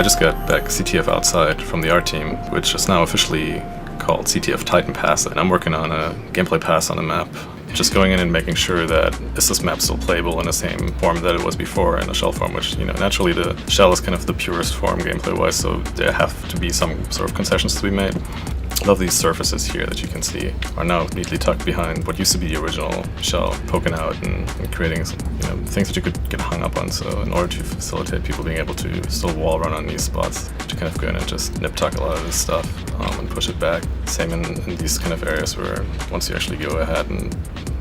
I just got back CTF Outside from the art team, which is now officially called CTF Titan Pass, and I'm working on a gameplay pass on the map. Just going in and making sure that is this map still playable in the same form that it was before in the shell form, which, you know, naturally the shell is kind of the purest form gameplay-wise, so there have to be some sort of concessions to be made. I love these surfaces here that you can see are now neatly tucked behind what used to be the original shell, poking out and creating, you know, things that you could get hung up on. So in order to facilitate people being able to still wall run on these spots, to kind of go in and just nip tuck a lot of this stuff and push it back. Same in these kind of areas where once you actually go ahead and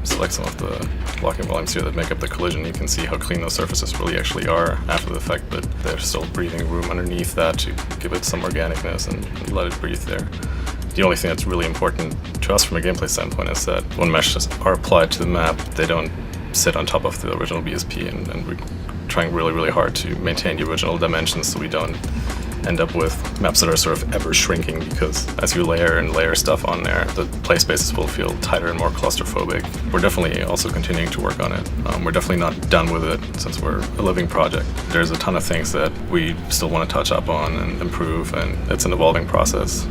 select some of the blocking volumes here that make up the collision, you can see how clean those surfaces really actually are after the fact, but there's still breathing room underneath that to give it some organicness and let it breathe there. The only thing that's really important to us from a gameplay standpoint is that when meshes are applied to the map, they don't sit on top of the original BSP, and we're trying really, really hard to maintain the original dimensions so we don't end up with maps that are sort of ever shrinking, because as you layer and layer stuff on there, the play spaces will feel tighter and more claustrophobic. We're definitely also continuing to work on it. We're definitely not done with it since we're a living project. There's a ton of things that we still want to touch up on and improve, and it's an evolving process.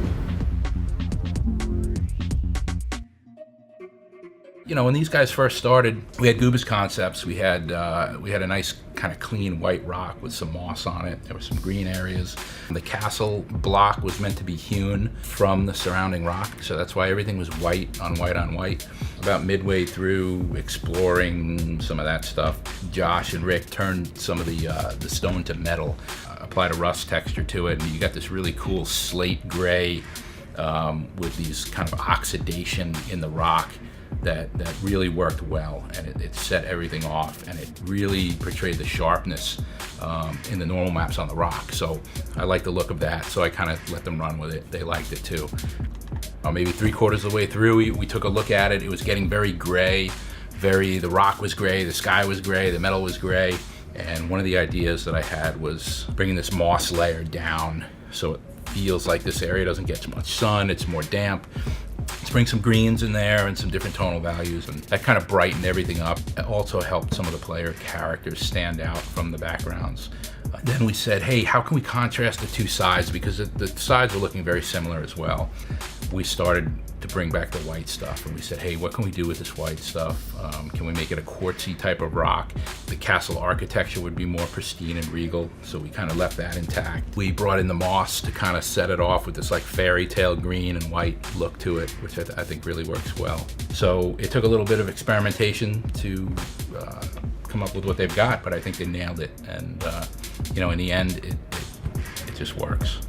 You know, when these guys first started, we had Goobas concepts. We had a nice kind of clean white rock with some moss on it. There were some green areas. The castle block was meant to be hewn from the surrounding rock, so that's why everything was white on white on white. About midway through exploring some of that stuff, Josh and Rick turned some of the stone to metal, applied a rust texture to it, and you got this really cool slate gray with these kind of oxidation in the rock. That really worked well, and it set everything off, and it really portrayed the sharpness in the normal maps on the rock. So I like the look of that, so I kind of let them run with it. They liked it too. Maybe 3/4 of the way through, we took a look at it. It was getting very gray. The rock was gray, the sky was gray, the metal was gray, and one of the ideas that I had was bringing this moss layer down so it feels like this area doesn't get too much sun, it's more damp. Let's bring some greens in there and some different tonal values, and that kind of brightened everything up. It also helped some of the player characters stand out from the backgrounds. Then we said, hey, how can we contrast the two sides? Because the sides were looking very similar as well. We started to bring back the white stuff, and we said, hey, what can we do with this white stuff? Can we make it a quartzy type of rock? The castle architecture would be more pristine and regal, so we kind of left that intact. We brought in the moss to kind of set it off with this like fairy tale green and white look to it, which I think really works well. So it took a little bit of experimentation to come up with what they've got, but I think they nailed it, and you know, in the end, it just works.